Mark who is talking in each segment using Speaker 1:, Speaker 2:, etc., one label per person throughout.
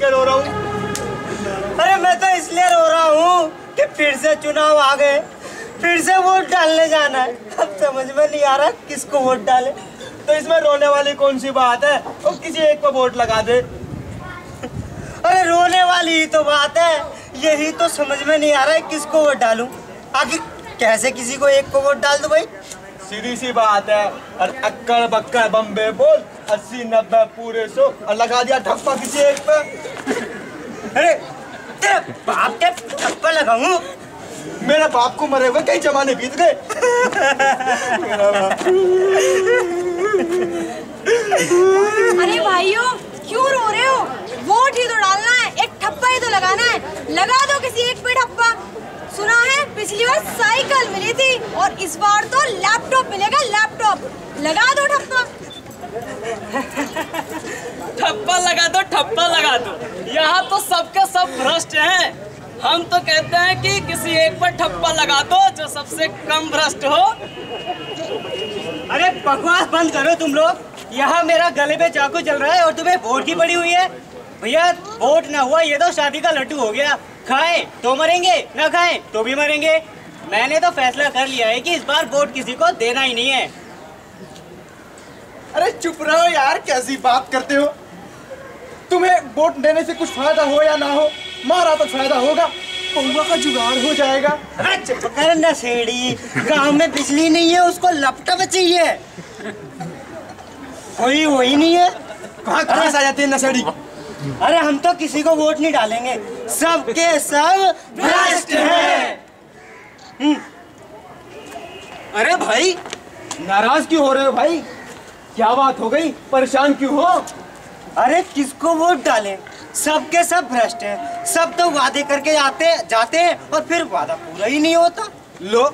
Speaker 1: के रो रहा हूँ।
Speaker 2: अरे मैं तो इसलिए रो रहा हूँ कि फिर से चुनाव आ गए, फिर से वोट डालने जाना है। अब समझ में नहीं आ रहा किसको वोट डाले।
Speaker 1: तो इसमें रोने वाली कौन सी बात है, वो किसी एक को वोट लगा दे।
Speaker 2: अरे रोने वाली ही तो बात है, यही तो समझ में नहीं आ रहा है किसको वोट डालूं। आखिर कैसे किसी को एक को वोट डाल दूं भाई?
Speaker 1: सीधी सी बात है, और अक्कड़ बक्कड़ बम्बे बोल 80 90 पूरे 100 और लगा दिया ठप्पा किसी एक पे।
Speaker 2: अरे तेरे बाप के ठप्पा लगाऊं?
Speaker 1: मेरे बाप को मरे हुए कई जमाने बीत गए।
Speaker 3: अरे भाइयों क्यों रो रहे हो? वोट ही तो डालना है, एक ठप्पा ही तो लगाना है, लगा दो किसी एक पे ठप्पा। सुना है पिछली बार साइकिल मिली थी और इस बार तो लैपटॉप मिलेगा, लैपटॉप। लगा दो ठप्पा।
Speaker 4: ठप्पा लगा दो, ठप्पा लगा दो। यहाँ तो सबके सब भ्रष्ट हैं। हम तो कहते हैं कि किसी एक पर ठप्पा लगा दो जो सबसे कम भ्रष्ट हो।
Speaker 2: अरे बकवास बंद करो तुम लोग। यहाँ मेरा गले पे चाकू चल रहा है और तुम्हें वोट की पड़ी हुई है। भैया वोट ना हुआ ये तो शादी का लड्डू हो गया। खाए तो मरेंगे, ना खाए तो भी मरेंगे। मैंने तो फैसला कर लिया है कि इस बार वोट किसी को देना ही नहीं है।
Speaker 1: अरे चुप रहो यार, कैसी बात करते हो? तुम्हें वोट देने से कुछ फायदा हो या ना हो, मारा तो फायदा होगा, पौवा का जुगाड़ हो जाएगा।
Speaker 2: अरे चुप कर नशेड़ी, गांव में बिजली नहीं है, उसको लैपटॉप चाहिए। कोई वही नहीं है।
Speaker 1: कहाँ से आ जाती है नशेड़ी?
Speaker 2: अरे हम तो किसी को वोट नहीं डालेंगे, सबके सब भ्रष्ट हैं।
Speaker 1: अरे भाई नाराज क्यों हो रहे हो भाई? क्या बात हो गई, परेशान क्यों हो?
Speaker 2: अरे किसको वोट डालें, सबके सब भ्रष्ट हैं। सब तो वादे करके जाते हैं और फिर वादा पूरा ही नहीं होता।
Speaker 1: लो,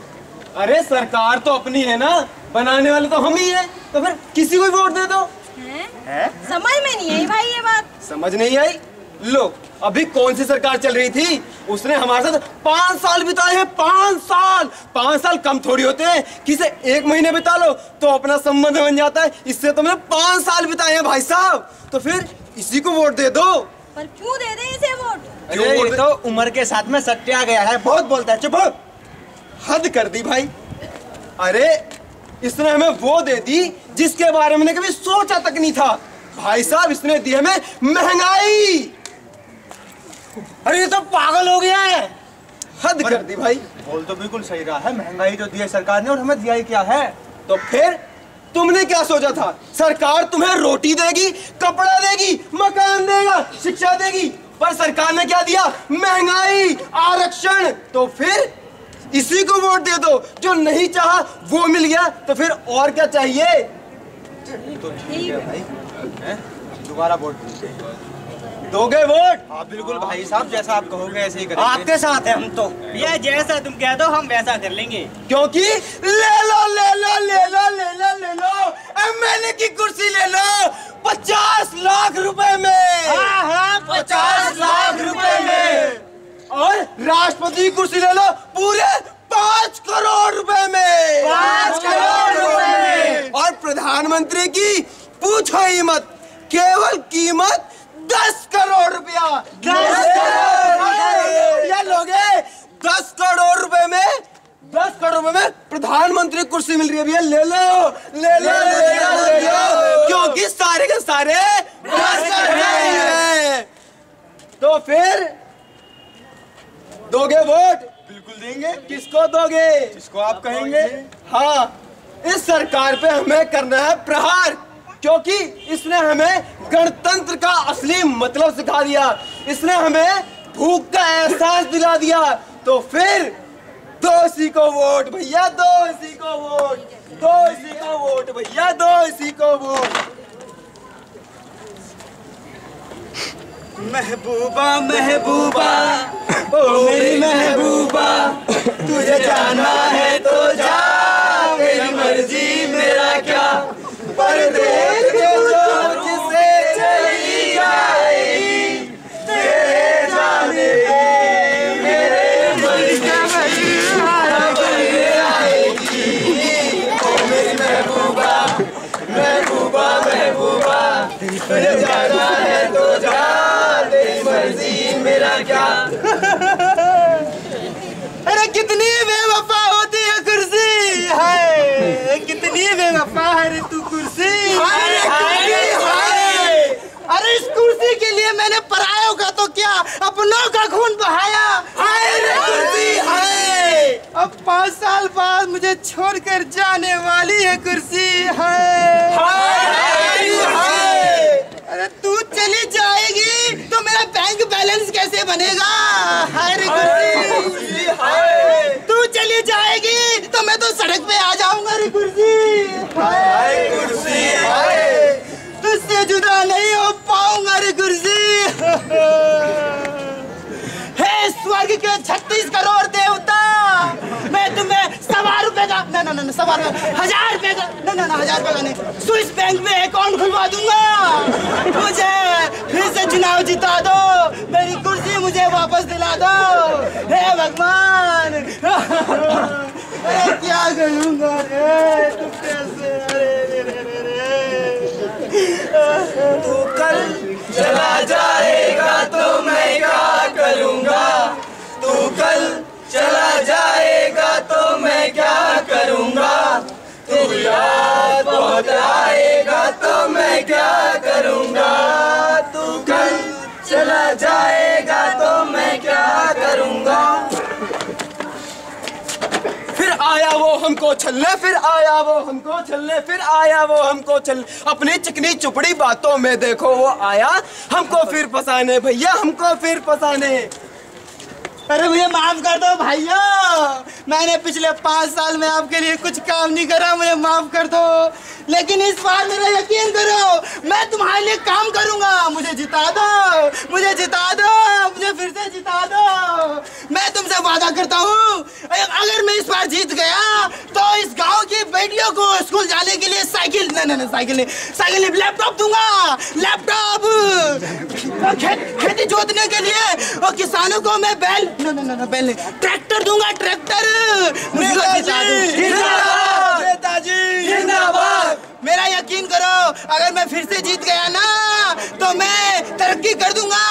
Speaker 1: अरे सरकार तो अपनी है ना, बनाने वाले तो हम ही हैं, तो फिर किसी को वोट दे दो।
Speaker 3: हैं? समझ में नहीं आई भाई ये बात।
Speaker 1: समझ नहीं आई? लो, अभी कौन सी सरकार चल रही थी, उसने हमारे साथ 5 साल बिताए हैं। 5 साल कम थोड़ी होते हैं। किसी एक महीने बिता लो तो अपना संबंध बन जाता है। इससे तो मैंने 5 साल बिताए हैं भाई साहब, तो फिर इसी को वोट दे दो।
Speaker 3: पर क्यों दे दे इसे वोट?
Speaker 1: अरे ये तो उम्र के साथ में सट्टा गया है, बहुत बोलता है। चुप हो। हद कर दी भाई। अरे इसने हमें वो दे दी जिसके बारे में कभी सोचा तक नहीं था भाई साहब। इसने दी हमें महंगाई।
Speaker 2: अरे ये तो पागल हो गया है।
Speaker 1: हद कर दी भाई।
Speaker 5: बोल तो बिल्कुल सही रहा है, महंगाई तो दी है सरकार ने और हमें दिया ही क्या है।
Speaker 1: तो फिर तुमने क्या सोचा था? सरकार तुम्हें रोटी देगी, कपड़ा देगी, मकान देगा, शिक्षा देगी, पर सरकार ने क्या दिया? महंगाई, आरक्षण। तो फिर इसी को वोट दे दो। जो नहीं चाहा वो मिल गया, तो फिर और क्या चाहिए?
Speaker 5: तो ठीक है भाई, दोबारा वोट
Speaker 1: दोगे वोट?
Speaker 5: हाँ बिल्कुल भाई साहब, जैसा आप कहोगे ऐसे ही करेंगे।
Speaker 2: आपके साथ है हम तो। भैया जैसा तुम कह दो हम वैसा कर लेंगे।
Speaker 1: क्योंकि ले लो ले लो ले लो ले लो ले लो, एमएलए की कुर्सी ले लो 50 लाख रुपए में।
Speaker 2: हाँ
Speaker 1: 50 लाख रुपए में। और राष्ट्रपति की कुर्सी ले लो पूरे 5 करोड़ रुपए में।
Speaker 2: 5 करोड़ रुपए में।
Speaker 1: और प्रधानमंत्री की पूछो ही मत, केवल कीमत 10 करोड़ रुपया।
Speaker 2: 10 करोड़
Speaker 1: या लोगे 10 करोड़ रुपए में, 10 करोड़ रुपए में प्रधानमंत्री कुर्सी मिल रही है भैया। ले लो ले लो ले लो ले लो, क्योंकि सारे के सारे भ्रष्ट हैं। तो फिर दोगे वोट?
Speaker 5: बिल्कुल देंगे।
Speaker 1: किसको दोगे?
Speaker 5: जिसको आप कहेंगे।
Speaker 1: हाँ, इस सरकार पे हमें करना है प्रहार, क्योंकि इसने हमें गणतंत्र का असली मतलब सिखा दिया। इसने हमें भूख का एहसास दिला दिया। तो फिर दो इसी को वोट भैया, दो इसी को वोट, दो इसी को वोट भैया, दो इसी को वोट।
Speaker 2: महबूबा महबूबा ओ मेरी महबूबा, तुझे जाना है तो जा, मेरी मर्जी मेरा क्या, पर देख के जो जिसे चली जाएगी तेरे जाने मेरे मर्जी आएगी। ओ मेरी महबूबा महबूबा महबूबा, तुझे जाना है तो जा,
Speaker 6: करोड़ों का खून बहाया।
Speaker 1: हाय रे कुर्सी हाय।
Speaker 6: अब 5 साल बाद मुझे छोड़कर जाने वाली है कुर्सी। हाय
Speaker 1: हाय हाय।
Speaker 6: अरे तू चली जाएगी तो मेरा बैंक बैलेंस कैसे बनेगा? हाय रे कुर्सी
Speaker 1: हाय।
Speaker 6: तू चली जाएगी तो मैं तो सड़क पे आ जाऊंगा रे कुर्सी।
Speaker 1: हाय कुर्सी हाय।
Speaker 6: तुझसे जुदा नहीं हो पाऊंगा रे कुर्सी। हे स्वर्ग के 36 करोड़ देवता, मैं तुम्हें 1,000 रुपए का ना 1,000 रुपए का ना 1,000 रुपए का नहीं, स्विस बैंक में अकाउंट खुलवा दूंगा। मुझे फिर से चुनाव जिता दो, मेरी कुर्सी मुझे वापस दिला दो। हे भगवान, अरे क्या करूंगा रे तुम कैसे?
Speaker 1: तू कल चला जाएगा तो मैं क्या करूंगा? तू कल चला जाएगा तो मैं क्या करूंगा? तू याद बहुत आएगा तो मैं क्या करूंगा? तू कल चला जाएगा तो मैं क्या करूंगा? फिर आया वो हमको छलने, फिर आया वो हमको छलने, फिर आया वो हमको छलने। अपनी चिकनी चुपड़ी बातों में देखो वो आया हमको फिर फंसाने। भैया हमको फिर फंसाने।
Speaker 6: अरे मुझे माफ कर दो भैया, मैंने पिछले 5 साल में आपके लिए कुछ काम नहीं करा, मुझे माफ कर दो। लेकिन इस बार मेरा यकीन करो, मैं तुम्हारे लिए काम करूंगा। मुझे जिता दो, मुझे जिता दो, मुझे फिर से जिता दो। मैं तुमसे वादा करता हूँ, अगर मैं इस बार जीत गया तो इस गांव की बेटियों को स्कूल जाने के लिए साइकिल नहीं लैपटॉप दूंगा। लैपटॉप, खेती जोतने के लिए और किसानों को मैं बैल नहीं, ट्रैक्टर दूंगा, ट्रैक्टर।
Speaker 1: नेताजी जिंदाबाद।
Speaker 6: मेरा यकीन करो, अगर मैं फिर से जीत गया ना तो मैं तरक्की कर दूंगा,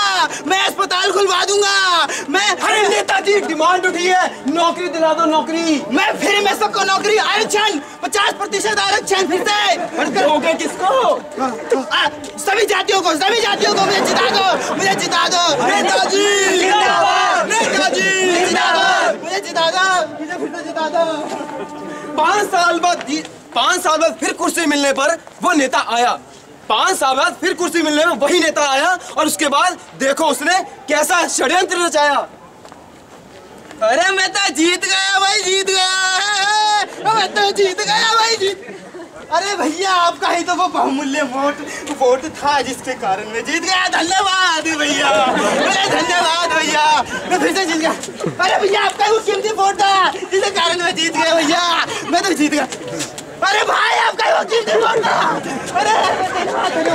Speaker 6: मैं अस्पताल खुलवा दूंगा।
Speaker 1: अरे नेताजी डिमांड उठी है, नौकरी दिला दो, नौकरी।
Speaker 6: मैं फिर में सबको नौकरी, आरक्षण 50% आरक्षण फिर से।
Speaker 1: दोगे किसको?
Speaker 6: सभी जातियों को मुझे जिता दो, मुझे जिता दो। नेताजी
Speaker 1: जिंदाबाद,
Speaker 6: नेताजी जिंदाबाद, मुझे जिता दो, मुझे फिर से जिता दो।
Speaker 1: 5 साल बाद फिर कुर्सी मिलने पर वो नेता आया। 5 साल बाद फिर कुर्सी मिलने में वही नेता आया और उसके बाद देखो उसने कैसा षड्यंत्र रचाया।
Speaker 6: अरे मैं तो जीत गया भाई, जीत गया, मैं तो जीत गया भाई, जीत। अरे भैया आपका ही तो वो बहुमूल्य वोट था जिसके कारण मैं जीत गया। धन्यवाद भैया, धन्यवाद भैया, मैं फिर से जीत गया। अरे भैया आपका ही वो कीमती वोट था जिसके कारण मैं जीत गया भैया, मैं तो जीत गया। अरे भाई आपका ही वो कीमती वोट था। अरे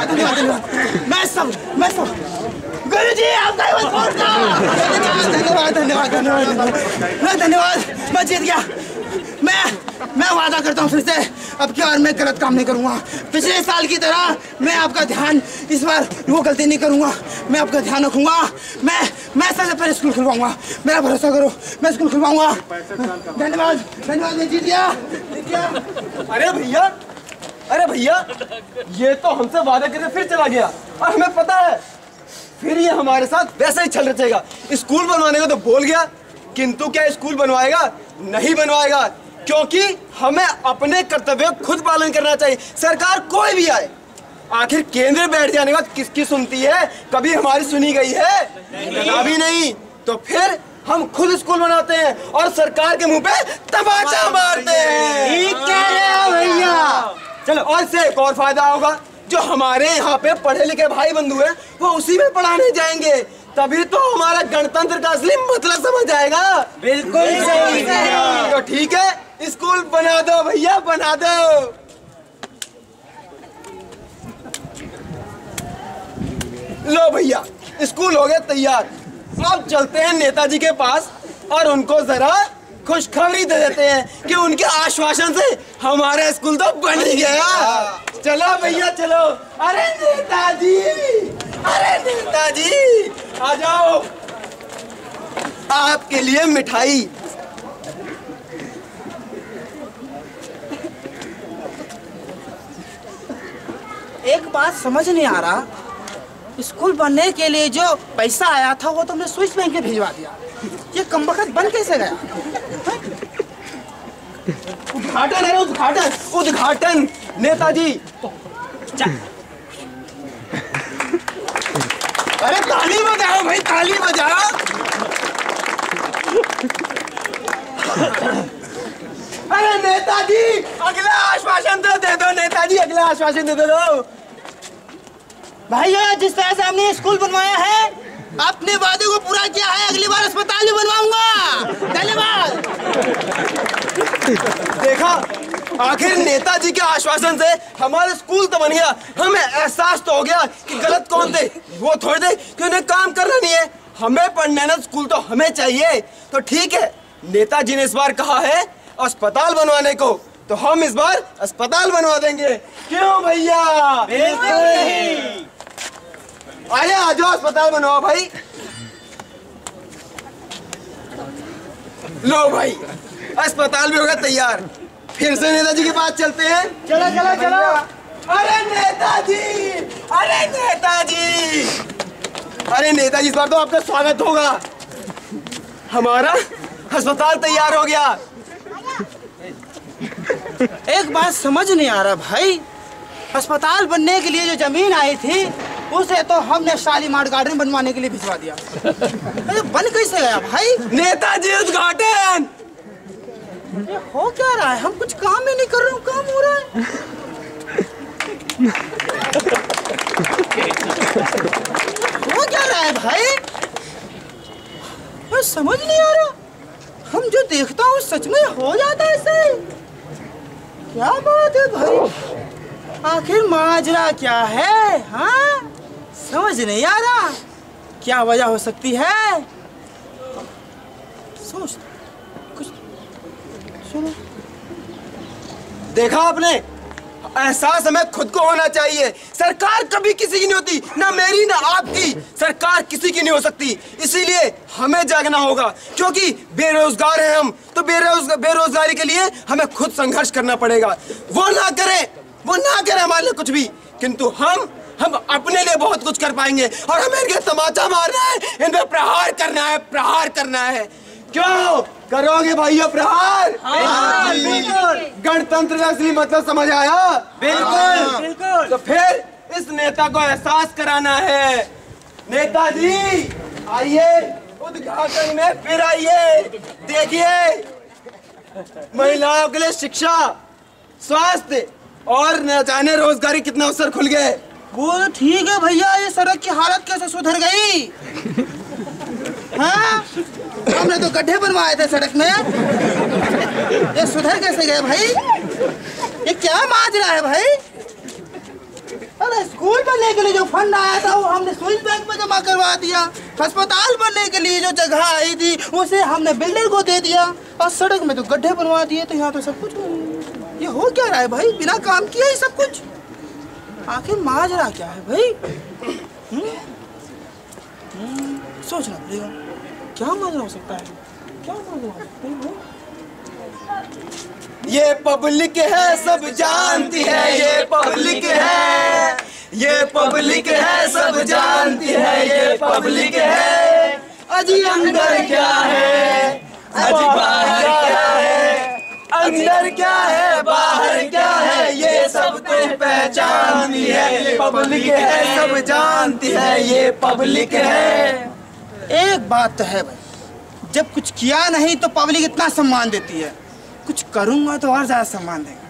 Speaker 6: धन्यवाद, मैं सब गुरुजी आपका ही वो वोट था। धन्यवाद, मैं जीत गया। मैं वादा करता हूँ फिर से अब की बार मैं गलत काम नहीं करूँगा। पिछले साल की तरह मैं आपका ध्यान, इस बार वो गलती नहीं करूँगा, मैं आपका ध्यान रखूँगा। मैं सबसे पहले स्कूल खुलवाऊँगा, मेरा भरोसा करो, मैं स्कूल खुलवाऊँगा। धन्यवाद, मैं जीत गया।
Speaker 1: अरे भैया ये तो हमसे वादा करके फिर चला गया और हमें पता है फिर ये हमारे साथ वैसा ही छल रचेगा। स्कूल बनवाने को तो बोल गया, किंतु क्या स्कूल बनवाएगा? नहीं बनवाएगा, क्योंकि हमें अपने कर्तव्य खुद पालन करना चाहिए। सरकार कोई भी आए, आखिर केंद्र में बैठ जाने के बाद किसकी सुनती है? कभी हमारी सुनी गई है? कभी नहीं। तो फिर हम खुद स्कूल बनाते हैं और सरकार के मुंह पे तमाचा मारते हैं।
Speaker 6: ठीक कह रहे हो भैया।
Speaker 1: चलो, और इससे एक और फायदा होगा, जो हमारे यहाँ पे पढ़े लिखे भाई बंधु हैं वो उसी में पढ़ाने जाएंगे, तभी तो हमारा गणतंत्र का असली मतलब समझ आएगा।
Speaker 2: बिल्कुल सही।
Speaker 1: तो ठीक है, स्कूल बना दो भैया, बना दो। लो भैया, स्कूल हो गया तैयार। अब चलते हैं नेताजी के पास और उनको जरा खुशखबरी दे देते हैं कि उनके आश्वासन से हमारा स्कूल तो बन ही गया। चलो भैया चलो। अरे नेताजी, आ जाओ, आपके लिए मिठाई।
Speaker 6: एक बात समझ नहीं आ रहा, स्कूल बनने के लिए जो पैसा आया था वो तुमने स्विस बैंक में भिजवा दिया। ये कमबख्त बन कैसे गया?
Speaker 1: उद्घाटन है, उद्घाटन उद्घाटन नेताजी।
Speaker 6: अरे ताली बजाओ भाई, ताली बजाओ।
Speaker 1: अरे नेताजी अगला आश्वासन तो दे दो, नेताजी अगला आश्वासन दे दो।
Speaker 6: भाइयों, जिस तरह से हमने स्कूल बनवाया है, अपने वादे को पूरा किया है, अगली बार अस्पताल भी बनवाऊंगा। धन्यवाद।
Speaker 1: देखा, आखिर नेताजी के आश्वासन से हमारा स्कूल तो बन गया। हमें एहसास तो हो गया कि गलत कौन थे, वो थोड़ी थे कि उन्हें काम करना नहीं है। हमें पढ़ना है ना, स्कूल तो हमें चाहिए। तो ठीक है, नेताजी ने इस बार कहा है अस्पताल बनवाने को, तो हम इस बार अस्पताल बनवा देंगे। क्यों भैया?
Speaker 2: बिल्कुल।
Speaker 1: आइए, आ जाओ, अस्पताल बनवाओ भाई। लो भाई, अस्पताल भी होगा तैयार। फिर से नेताजी के पास चलते हैं।
Speaker 2: चलो चलो चलो।
Speaker 1: अरे नेताजी, अरे नेताजी, अरे नेताजी, इस बार तो आपका स्वागत होगा। हमारा अस्पताल तैयार हो गया।
Speaker 6: एक बात समझ नहीं आ रहा भाई, अस्पताल बनने के लिए जो जमीन आई थी उसे तो हमने शालीमार गार्डन बनवाने के लिए भिजवा दिया। अरे बन कैसे गया भाई?
Speaker 1: नेताजी उद्घाटन।
Speaker 6: ये हो क्या रहा है? हम कुछ काम ही नहीं कर रहे हैं, काम हो रहा है। हो क्या रहा है भाई? मैं समझ नहीं आ रहा। हम जो देखता हूँ सच में हो जाता है ऐसे। क्या बात है भाई? आखिर माजरा क्या है? हाँ, समझ नहीं आ रहा। क्या वजह हो सकती है? सोच कुछ सुनो।
Speaker 1: देखा आपने, एहसास हमें खुद को होना चाहिए। सरकार कभी किसी की नहीं होती, ना मेरी ना आपकी। सरकार किसी की नहीं हो सकती, इसीलिए हमें जागना होगा। क्योंकि बेरोजगार हैं हम, तो बेरोजगारी के लिए हमें खुद संघर्ष करना पड़ेगा। वो ना करें हमारे लिए कुछ भी, किंतु हम अपने लिए बहुत कुछ कर पाएंगे। और हमें इनके तमाचा मारना है, इन पे प्रहार करना है। क्यों करोगे भाइयों प्रहार?
Speaker 2: बिल्कुल
Speaker 1: गणतंत्र का असली मतलब समझ आया?
Speaker 2: बिल्कुल बिल्कुल।
Speaker 1: तो फिर इस नेता को एहसास कराना है। नेताजी आइए, उद्घाटन में फिर आइए। देखिए, महिलाओं के लिए शिक्षा, स्वास्थ्य और न जाने रोजगारी कितने अवसर खुल गए।
Speaker 6: वो तो ठीक है भैया, ये सड़क की हालत कैसे सुधर गई? हाँ, हमने तो गड्ढे बनवाए थे सड़क में, ये सुधर कैसे गए भाई? ये क्या माजरा है भाई? अरे स्कूल बनने के लिए जो फंड आया था वो हमने स्विस बैंक में जमा करवा दिया। अस्पताल बनने के लिए जो जगह आई थी उसे हमने बिल्डर को दे दिया, और सड़क में तो गड्ढे बनवा दिए। तो यहाँ तो सब कुछ ये हो क्या रहा है भाई? बिना काम किया ही सब कुछ। आखिर माजरा क्या है भाई? सोचना पड़ेगा, क्या माजरा हो सकता है? क्या माजरा हो सकता है भाई?
Speaker 1: ये पब्लिक है, सब जानती है। ये पब्लिक है, ये पब्लिक है, सब जानती है। ये पब्लिक है। अजी अंदर क्या है, अजी बाहर क्या है, अंदर क्या है, बाहर क्या है, ये सब कुछ पहचानती है। पब्लिक है, सब जानती है। ये पब्लिक है।
Speaker 6: एक बात तो है भाई, जब कुछ किया नहीं तो पब्लिक इतना सम्मान देती है, कुछ करूंगा तो और ज्यादा सम्मान देगा।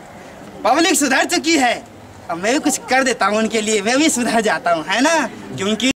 Speaker 6: पब्लिक सुधर चुकी है, अब मैं भी कुछ कर देता हूँ उनके लिए, मैं भी सुधर जाता हूँ, है ना? क्योंकि